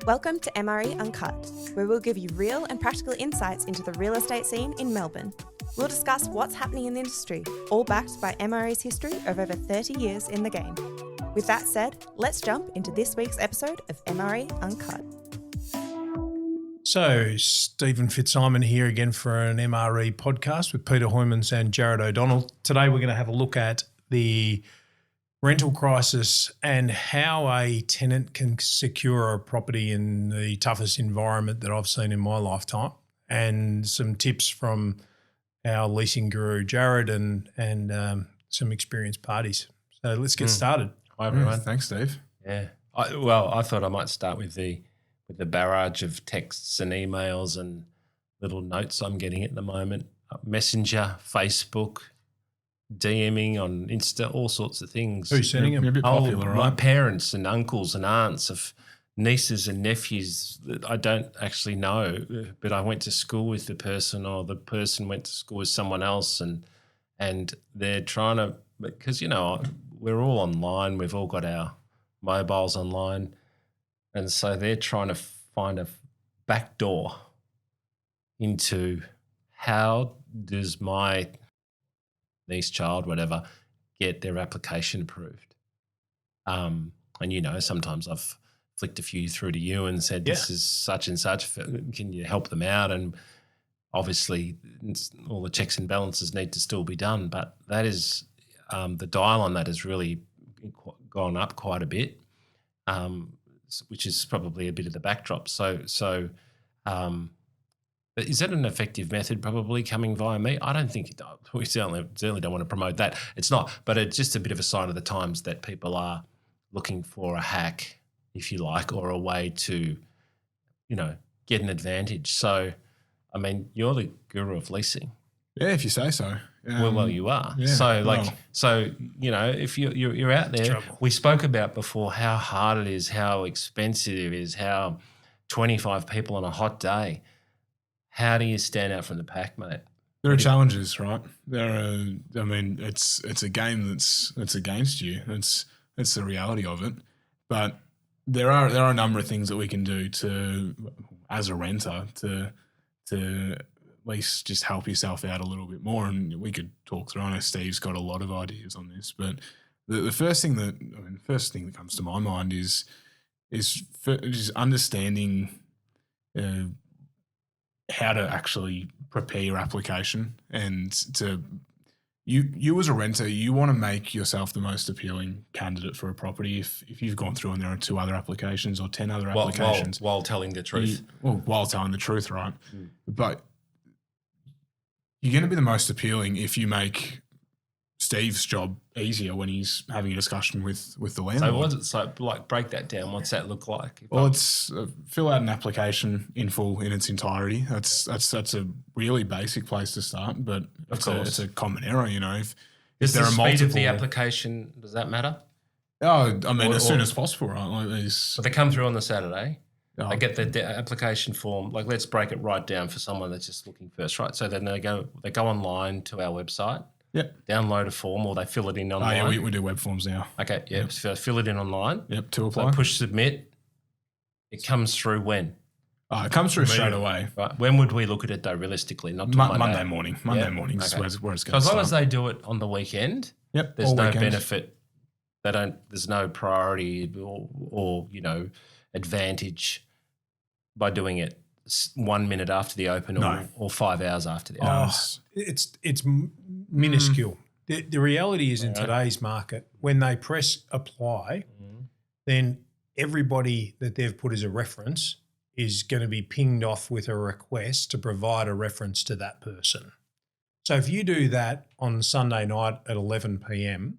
Welcome to MRE Uncut, where we'll give you real and practical insights into the real estate scene in Melbourne. We'll discuss what's happening in the industry, all backed by MRE's history of over 30 years in the game. With that said, let's jump into this week's episode of MRE Uncut. So, Stephen Fitzsimon here again for an MRE podcast with Peter Hooymans and Jarrod O'Donnell. Today we're going to have a look at the rental crisis and how a tenant can secure a property in the toughest environment that I've seen in my lifetime, and some tips from our leasing guru Jarrod and some experienced parties. So let's get started. Hi everyone. Thanks, Steve. Yeah. I thought I might start with the barrage of texts and emails and little notes I'm getting at the moment. Messenger, Facebook, DMing on Insta, all sorts of things. Who's sending them? You're a bit popular, right? My parents and uncles and aunts of nieces and nephews that I don't actually know, but I went to school with the person, or the person went to school with someone else, and they're trying to, because, you know, we're all online, we've all got our mobiles online, and so they're trying to find a back door into how does my niece, child, whatever, get their application approved. And, you know, sometimes I've flicked a few through to you and said, this is such and such, can you help them out? And obviously all the checks and balances need to still be done, but that is the dial on that has really gone up quite a bit, which is probably a bit of the backdrop. So but is that an effective method, probably coming via me? I don't think we certainly don't want to promote that. It's not, but it's just a bit of a sign of the times that people are looking for a hack, if you like, or a way to, you know, get an advantage. So, I mean, you're the guru of leasing. Yeah, if you say so. Well, you are. Yeah, So, you know, if you're out there, we spoke about before how hard it is, how expensive it is, how 25 people on a hot day. How do you stand out from the pack, mate? There are challenges, right? It's a game that's against you. It's the reality of it. But there are a number of things that we can do to, as a renter, to at least just help yourself out a little bit more. And we could talk through. I know Steve's got a lot of ideas on this, but the first thing that comes to my mind is just understanding how to actually prepare your application, and to you as a renter, you want to make yourself the most appealing candidate for a property. If you've gone through and there are 2 other applications or 10 other applications, while telling the truth, while telling the truth, right? But you're going to be the most appealing if you make Steve's job easier when he's having a discussion with the landlord. So break that down. What's that look like? Well, it's fill out an application in full in its entirety. That's a really basic place to start, but it's a common error. You know, if there are multiple. Speed of the application, does that matter? Oh, I mean, as soon as possible, right? Like so they come through on the Saturday. They get the application form. Like, let's break it right down for someone that's just looking first, right? So then they go online to our website. Yep. Download a form, or they fill it in online. Oh, yeah, we do web forms now. Okay, yeah. Yep. So fill it in online. Yep, to apply. So push submit. It comes through when? It comes through straight away. Right. When would we look at it, though, realistically? Not Monday morning. Monday morning is where it's going to start. So as long as they do it on the weekend, there's no benefit. There's no priority or you know, advantage by doing it 1 minute after the open or 5 hours after the open. It's minuscule. The reality is, in today's market, when they press apply, then everybody that they've put as a reference is going to be pinged off with a request to provide a reference to that person. So if you do that on Sunday night at 11 p.m,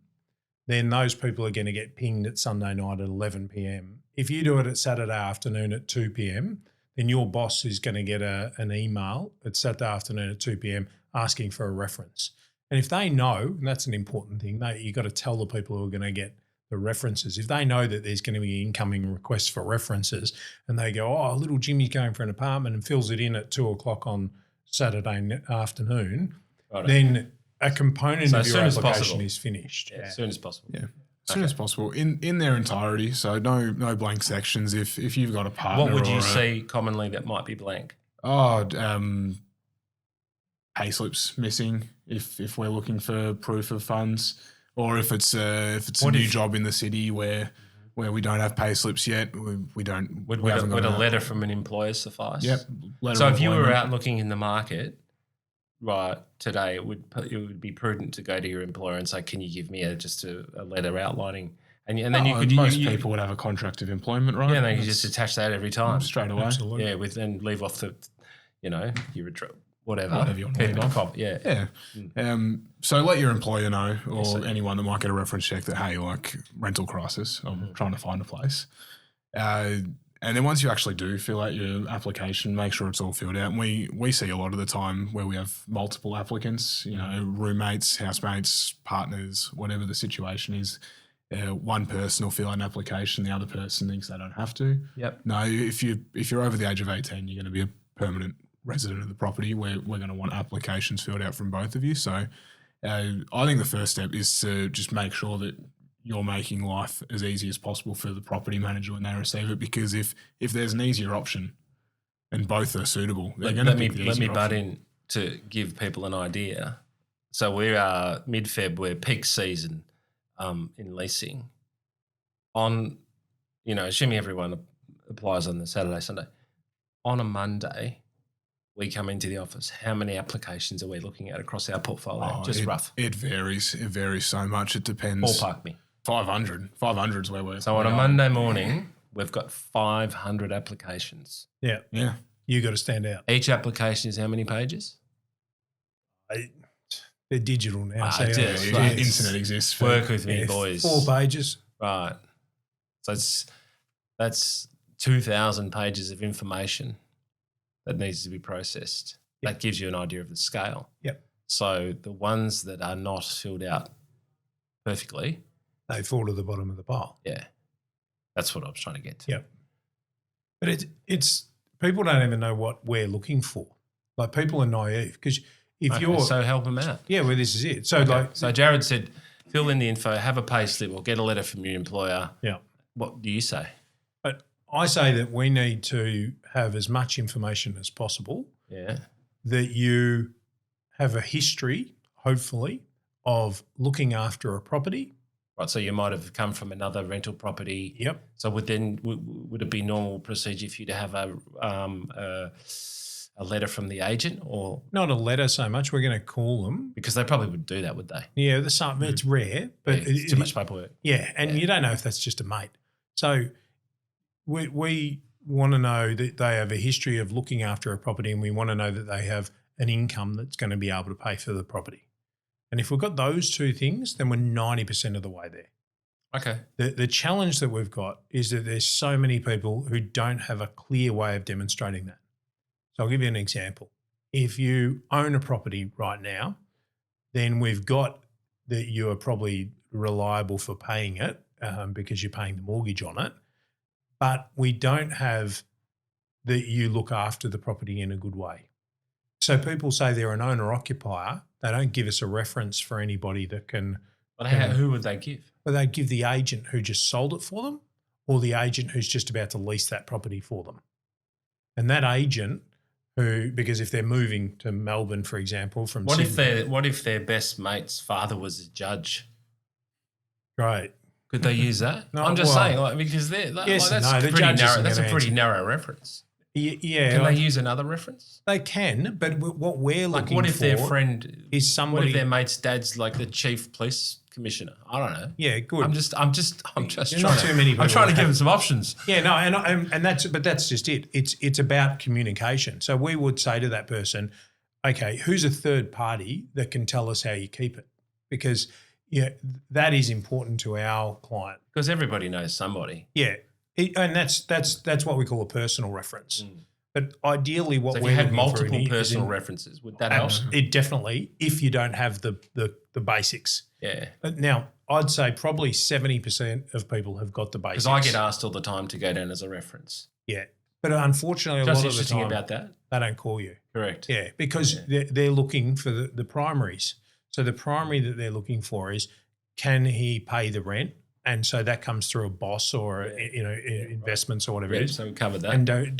then those people are going to get pinged at Sunday night at 11 p.m. If you do it at Saturday afternoon at 2 p.m, then your boss is going to get an email at Saturday afternoon at 2 p.m. asking for a reference. And if they know, and that's an important thing, you've got to tell the people who are going to get the references. If they know that there's going to be incoming requests for references, and they go, oh, little Jimmy's going for an apartment, and fills it in at 2 o'clock on Saturday afternoon, then a component of your application is finished. As soon as possible. Yeah. As soon as possible, in their entirety. So no blank sections. If you've got a partner, What would you see commonly that might be blank? Pay slips missing if we're looking for proof of funds, or if it's a new job in the city where we don't have pay slips yet, we don't. Would a letter from an employer suffice? Yep. So if you were out looking in the market, right, today, it would be prudent to go to your employer and say, "Can you give me just a letter outlining?" And then you could. Most people would have a contract of employment, right? Yeah, and they could just attach that every time straight away. Absolutely. Yeah, then leave off the, your whatever you want to leave off. Yeah. So let your employer know, or anyone that might get a reference check, that, hey, like, rental crisis, I'm trying to find a place. And then once you actually do fill out your application, make sure it's all filled out. And we see a lot of the time where we have multiple applicants, roommates, housemates, partners, whatever the situation is. One person will fill out an application, the other person thinks they don't have to. Yep. No, if you're over the age of 18, you're going to be a permanent resident of the property. We're going to want applications filled out from both of you. So I think the first step is to just make sure that you're making life as easy as possible for the property manager when they receive it, because if there's an easier option and both are suitable, they're going to pick the easier option. Let me butt in to give people an idea. So we are mid-Feb, we're peak season in leasing. Assuming everyone applies on the Saturday, Sunday, on a Monday, we come into the office. How many applications are we looking at across our portfolio? Rough. It varies. It varies so much. It depends. Ballpark me. 500. 500 is where we're. So on a Monday morning, we've got 500 applications. Yeah. Yeah. You got to stand out. Each application is how many pages? They're digital now. So internet exists. Work with me, boys. 4 pages. Right. So that's 2,000 pages of information that needs to be processed. Yep. That gives you an idea of the scale. Yep. So the ones that are not filled out perfectly, they fall to the bottom of the pile. Yeah. That's what I was trying to get to. Yep. But it's people don't even know what we're looking for. Like, people are naive because so help them out. Yeah, well, this is it. So so Jarrod said, fill in the info, have a pay slip, or get a letter from your employer. Yeah. What do you say? I say that we need to have as much information as possible. Yeah. That you have a history, hopefully, of looking after a property. Right. So you might have come from another rental property. Yep. So would it be normal procedure for you to have a letter from the agent, or not a letter so much? We're going to call them, because they probably would do that, would they? Yeah, it's rare, but it's too much paperwork. Yeah, and you don't know if that's just a mate. So we want to know that they have a history of looking after a property, and we want to know that they have an income that's going to be able to pay for the property. And if we've got those two things, then we're 90% of the way there. Okay. The challenge that we've got is that there's so many people who don't have a clear way of demonstrating that. So I'll give you an example. If you own a property right now, then we've got that you are probably reliable for paying it because you're paying the mortgage on it. But we don't have that you look after the property in a good way. So people say they're an owner-occupier. They don't give us a reference for anybody that can. But who would they give? Well, they'd give the agent who just sold it for them, or the agent who's just about to lease that property for them. And that agent because if they're moving to Melbourne, for example, from Sydney. What if their best mate's father was a judge? Right. Could they use that? No, I'm just saying, because that's a pretty narrow reference. Yeah. Can they use another reference? They can, but what we're looking for, what if their friend is somebody? What if their mate's dad's like the chief police commissioner? I don't know. Yeah, good. I'm just trying to give them some options. Yeah, no, and that's just it. It's about communication. So we would say to that person, okay, who's a third party that can tell us how you keep it? Because that is important to our client. Because everybody knows somebody. Yeah. And that's what we call a personal reference. Mm. But ideally, so if you had multiple personal references, would that help? It definitely, if you don't have the basics. Yeah. Now, I'd say probably 70% of people have got the basics. Because I get asked all the time to go down as a reference. Yeah. But unfortunately, a lot of the time, about that. They don't call you. Correct. Yeah, because they're looking for the primaries. So the primary that they're looking for is, can he pay the rent? And so that comes through a boss or investments or whatever it is. So we covered that.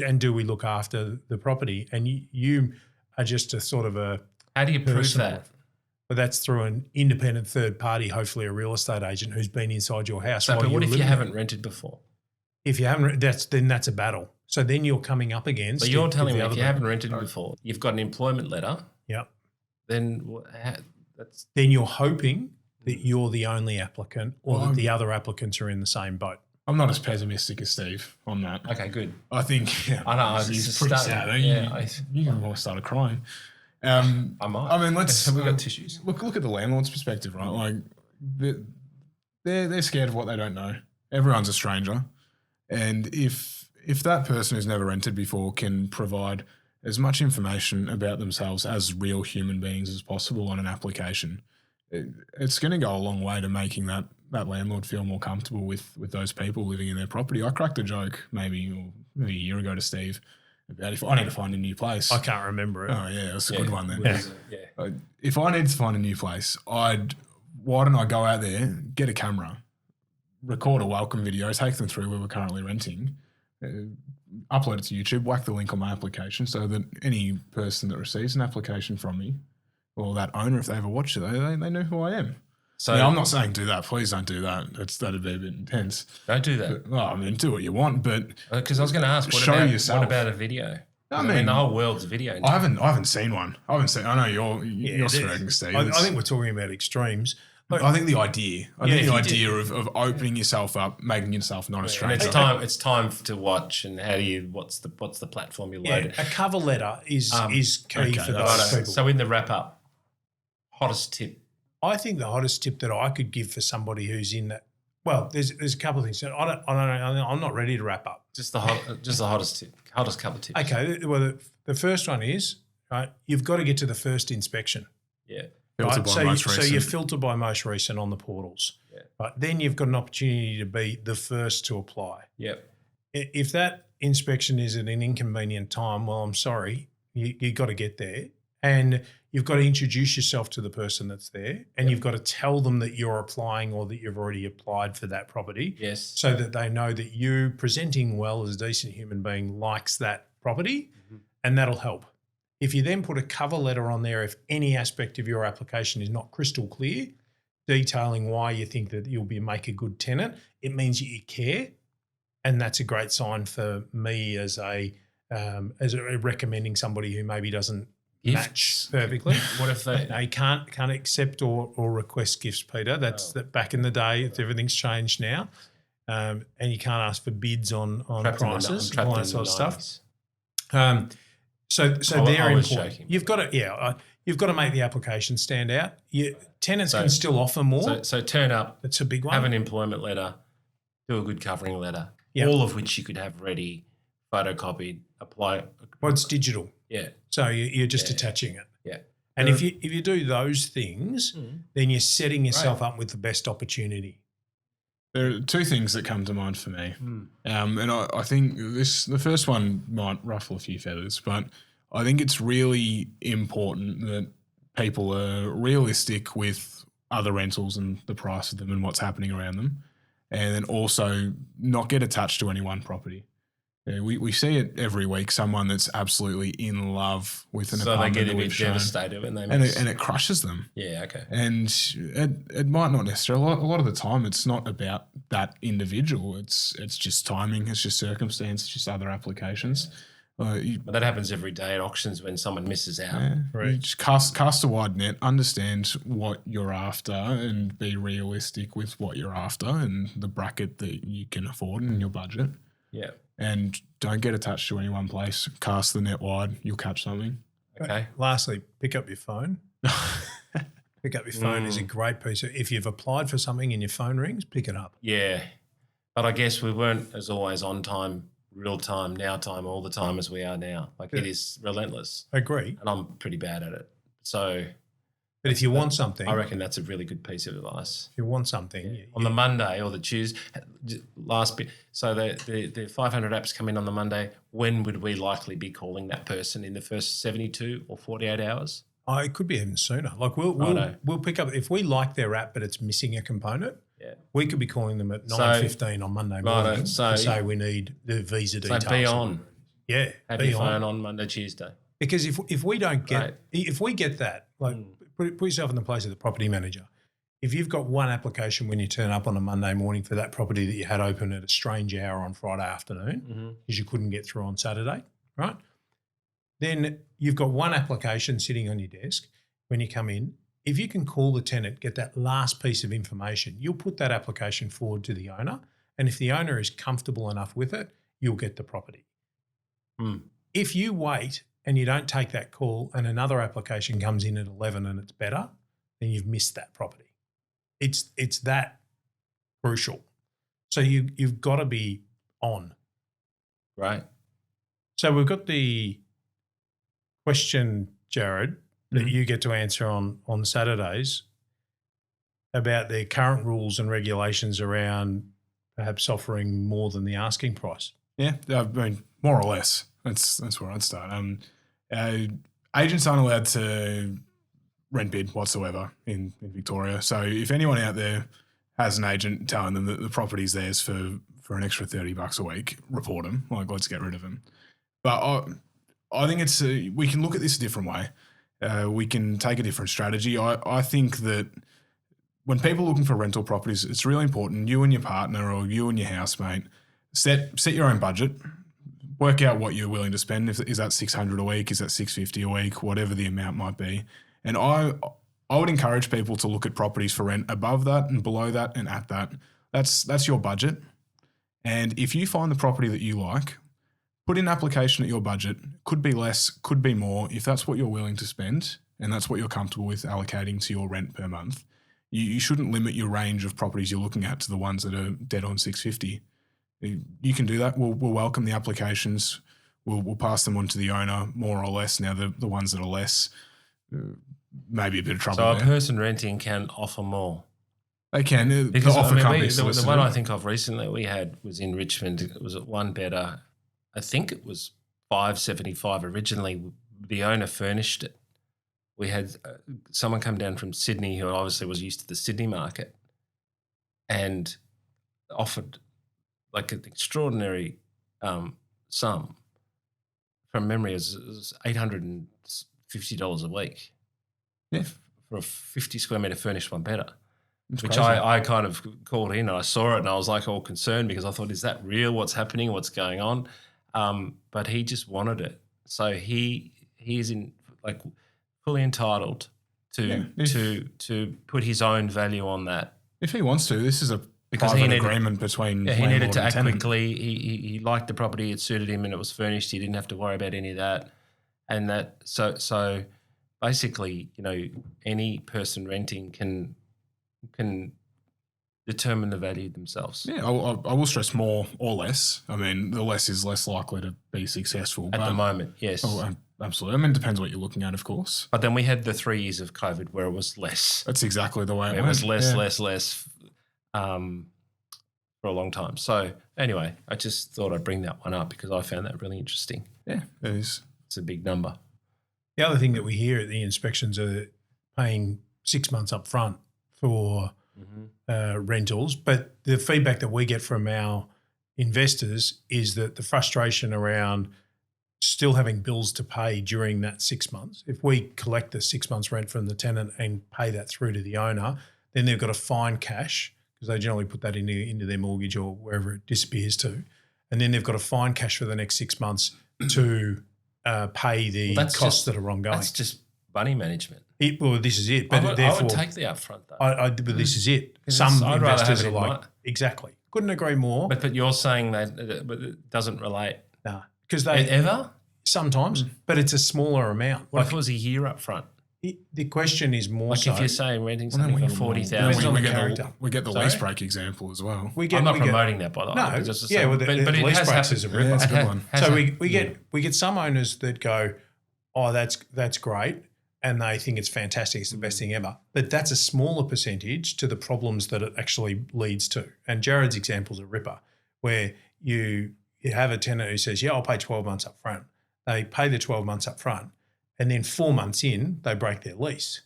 And do we look after the property? And you are just a sort of a how do you prove personal, that? But that's through an independent third party, hopefully a real estate agent who's been inside your house. So, while but what you're if you living haven't there. rented before? If you haven't, then that's a battle. So then you're coming up against. But you're telling me if you other haven't rented before, you've got an employment letter. Yep. Then that's Then you're hoping that you're the only applicant, or that the other applicants are in the same boat. I'm not as pessimistic as Steve on that. okay. Good. I think I know. it's pretty sad. You almost started crying. I might. I mean, let's Have we got tissues? look at the landlord's perspective, right? Like they're scared of what they don't know. Everyone's a stranger, and if that person who's never rented before can provide as much information about themselves as real human beings as possible on an application, it's going to go a long way to making that landlord feel more comfortable with those people living in their property. I cracked a joke maybe a year ago to Steve about if I need to find a new place. I can't remember it. Oh yeah, that's a good one then. Yeah. If I need to find a new place, why don't I go out there, get a camera, record a welcome video, take them through where we're currently renting, upload it to YouTube, whack the link on my application so that any person that receives an application from me, or that owner, if they ever watch it, they know who I am. So Now, I'm not saying do that. Please don't do that. That'd be a bit intense. don't do that. Well, I mean, do what you want, but Because I was going to ask, Show yourself. what about a video? I I mean, mean, the whole world's video. I haven't seen one. I know you're swearing, Steve. I think we're talking about extremes. I think the idea. I think if the you idea of opening yourself up, making yourself not a and stranger. it's time to watch. And how do you? What's the platform you load it? A cover letter is key okay, for that's- those people. So in the wrap up, hottest tip. I think the hottest tip that I could give for somebody who's in that, well, there's a couple of things. I don't know. I'm not ready to wrap up. Just the hottest tip. Hottest couple of tips. Okay. Well, the first one is, right, you've got to get to the first inspection. Yeah. Filter Right? by So, most so you recent. filter by most recent on the portals. Yeah. Right. Then you've got an opportunity to be the first to apply. Yep. If that inspection is at an inconvenient time, well, I'm sorry, you got to get there, and you've got to introduce yourself to the person that's there, and you've got to tell them that you're applying or that you've already applied for that property, Yes. so that they know that you presenting well as a decent human being likes that property, and that'll help. If you then put a cover letter on there, if any aspect of your application is not crystal clear, detailing why you think that you'll make a good tenant, it means that you care. And that's a great sign for me as a recommending somebody who maybe doesn't match perfectly. What if they? No, you can't accept or request gifts, Peter. That's that back in the day. Everything's changed now, and you can't ask for bids on prices and all that sort of stuff. So they're I was important. joking. You've got to make the application stand out. Tenants can still offer more. So turn up. That's a big one. Have an employment letter. Do a good covering letter. Yep. All of which you could have ready, photocopied, apply. Well, it's digital. Yeah. So you're just Yeah. attaching it. Yeah. And if you do those things, then you're setting yourself up with the best opportunity. There are two things that come to mind for me. And I think the first one might ruffle a few feathers, but I think it's really important that people are realistic with other rentals and the price of them and what's happening around them, and then also not get attached to any one property. Yeah, we see it every week, someone that's absolutely in love with an So they apartment get that a we've bit shown, devastated when they and miss. it crushes them. Yeah. Okay. And it might not necessarily. A lot of the time, it's not about that individual. It's just timing. It's just circumstance. It's just other applications. But that happens every day at auctions when someone misses out. You just cast a wide net. Understand what you're after, and be realistic with what you're after and the bracket that you can afford in your budget. Yeah. And don't get attached to any one place. Cast the net wide. You'll catch something. Okay. Lastly, pick up your phone. Pick up your phone is a great piece. If you've applied for something and your phone rings, pick it up. Yeah. But I guess we weren't as always on time, real time, now time, all the time as we are now. Like it is relentless. Agree. And I'm pretty bad at it. So But if you want something, I reckon that's a really good piece of advice. if you want something, On the Monday or the Tuesday, last bit. So the 500 apps come in on the Monday. When would we likely be calling that person in the first 72 or 48 hours? it could be even sooner. Like we'll pick up if we like their app, but it's missing a component. We could be calling them at 9:15 on Monday morning to say we need the visa details. So be on. Yeah, Have your phone on Monday, Tuesday. Because if we don't get if we get that, like put yourself in the place of the property manager. If you've got one application when you turn up on a Monday morning for that property that you had open at a strange hour on Friday afternoon because you couldn't get through on Saturday, right? Then you've got one application sitting on your desk when you come in. If you can call the tenant, get that last piece of information, you'll put that application forward to the owner. And if the owner is comfortable enough with it, you'll get the property. If you wait and you don't take that call and another application comes in at 11 and it's better, then you've missed that property. It's that crucial. So you've got to be on. Right. So we've got the question, Jarrod, that you get to answer on Saturdays about the current rules and regulations around perhaps offering more than the asking price. Yeah, I mean, more or less. That's where I'd start. Agents aren't allowed to rent bid whatsoever in Victoria. So if anyone out there has an agent telling them that the property's theirs for an extra $30 a week, report them. Like, let's get rid of them. But I think we can look at this a different way. We can take a different strategy. I think that when people are looking for rental properties, it's really important you and your partner or you and your housemate set your own budget. Work out what you're willing to spend. Is that $600 a week? Is that $650 a week? Whatever the amount might be. And I would encourage people to look at properties for rent above that and below that and at that. That's your budget. And if you find the property that you like, put in an application at your budget. Could be less, could be more. If that's what you're willing to spend and that's what you're comfortable with allocating to your rent per month, you shouldn't limit your range of properties you're looking at to the ones that are dead on $650. You can do that. We'll welcome the applications. We'll pass them on to the owner more or less. Now the ones that are less, maybe a bit of trouble. So there. A person renting can offer more. They can. Because the one I think of recently we had was in Richmond. It was at one better. I think it was $575 originally. The owner furnished it. We had someone come down from Sydney who obviously was used to the Sydney market and offered like an extraordinary sum. From memory, it was $850 a week. Yeah. For a 50 square metre furnished one better. Which I kind of called in and I saw it and I was like all concerned because I thought, is that real? What's happening? What's going on? But he just wanted it. So he is in like fully entitled to put his own value on that. If he wants to, this is a private agreement between he needed to act tenant. quickly. He liked the property, it suited him and it was furnished. He didn't have to worry about any of that. And that so basically, any person renting can determine the value themselves. Yeah, I will stress more or less. I mean, the less is less likely to be successful. At the moment, yes. Oh, absolutely. I mean, it depends what you're looking at, of course. But then we had the 3 years of COVID where it was less. That's exactly the way it went. It was less for a long time. So anyway, I just thought I'd bring that one up because I found that really interesting. Yeah, it is. It's a big number. The other thing that we hear at the inspections are paying 6 months up front for rentals. But the feedback that we get from our investors is that the frustration around still having bills to pay during that 6 months, if we collect the 6 months rent from the tenant and pay that through to the owner, then they've got to find cash because they generally put that into their mortgage or wherever it disappears to. And then they've got to find cash for the next 6 months to pay the costs that are ongoing. That's just money management. This is it. But I would take the upfront though. But this is it. Some I'd rather investors have it are in like, exactly. Couldn't agree more. But you're saying that it doesn't relate. No. Because they ever? Sometimes, but it's a smaller amount. What if it was a year up front? The question is more like if you're saying renting something for 40,000. We get the lease break example as well. I'm not promoting that, by the way. No, the lease breaks is a ripper. That's a good one. So we get some owners that go, oh, that's great, and they think it's fantastic, it's the best thing ever. But that's a smaller percentage to the problems that it actually leads to. And Jarrod's example is a ripper, where you have a tenant who says, yeah, I'll pay 12 months up front. They pay the 12 months up front, and then 4 months in, they break their lease.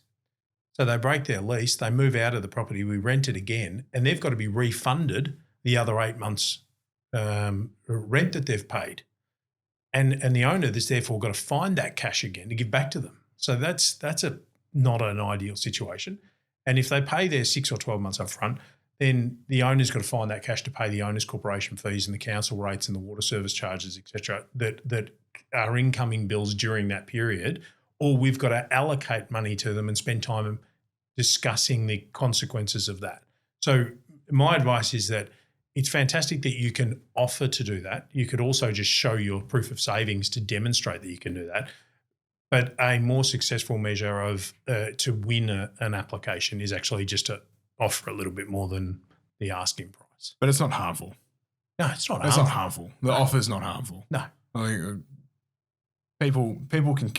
So they break their lease, they move out of the property, we rent it again, and they've got to be refunded the other 8 months rent that they've paid. And the owner has therefore got to find that cash again to give back to them. So that's not an ideal situation. And if they pay their 6 or 12 months up front, then the owner's got to find that cash to pay the owner's corporation fees and the council rates and the water service charges, etc., that are incoming bills during that period, or we've got to allocate money to them and spend time discussing the consequences of that. So my advice is that it's fantastic that you can offer to do that. You could also just show your proof of savings to demonstrate that you can do that. But a more successful measure of to win an application is actually just to offer a little bit more than the asking price. But it's not harmful. No, it's not harmful. It's not harmful. The offer's not harmful. No. I think people can,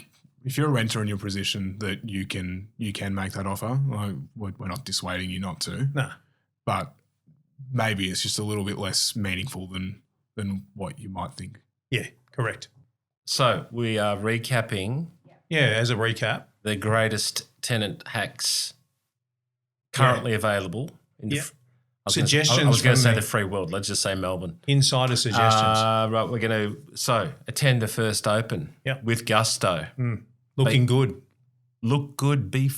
if you're a renter in your position, that you can make that offer. We're not dissuading you not to. No. But maybe it's just a little bit less meaningful than what you might think. Yeah, correct. So we are recapping. Yeah, as a recap. The greatest tenant hacks currently available. Suggestions. I was going to say from the free world. Let's just say Melbourne. Insider suggestions. Right, we're going to attend the first open with gusto. Looking good. Look good. Be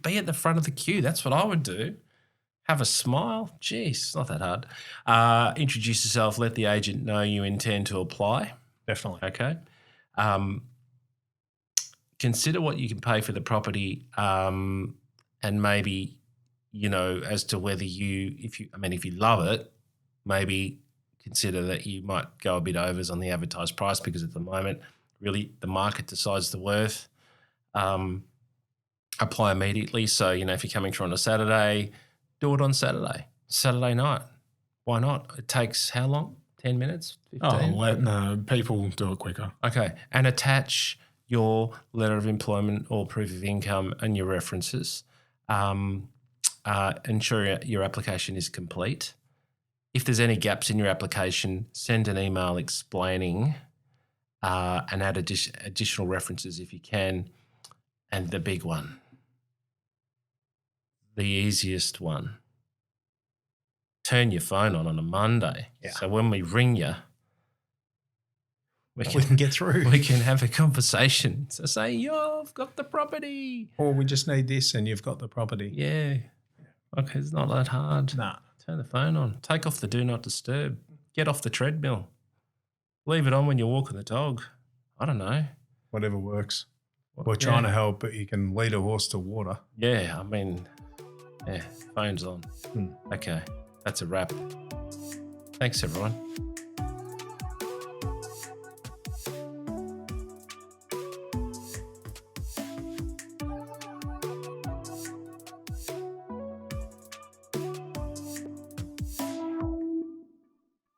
at the front of the queue. That's what I would do. Have a smile. Jeez, not that hard. Introduce yourself. Let the agent know you intend to apply. Definitely. Okay. Consider what you can pay for the property, and maybe, as to whether if you love it, maybe consider that you might go a bit overs on the advertised price, because at the moment, really the market decides the worth. Apply immediately. So, if you're coming through on a Saturday, do it on Saturday night. Why not? It takes how long? 10 minutes? 15? No, people do it quicker. Okay. And attach your letter of employment or proof of income and your references. Ensure your application is complete. If there's any gaps in your application, send an email explaining and add additional references if you can. And the big one, the easiest one, turn your phone on a Monday. Yeah. So when we ring you, we can get through. We can have a conversation. So say, I've got the property. Or we just need this and you've got the property. Yeah. Okay, it's not that hard. Nah. Turn the phone on. Take off the do not disturb. Get off the treadmill. Leave it on when you're walking the dog. I don't know. Whatever works. We're trying to help, but you can lead a horse to water. Yeah, phone's on. Okay, that's a wrap. Thanks, everyone.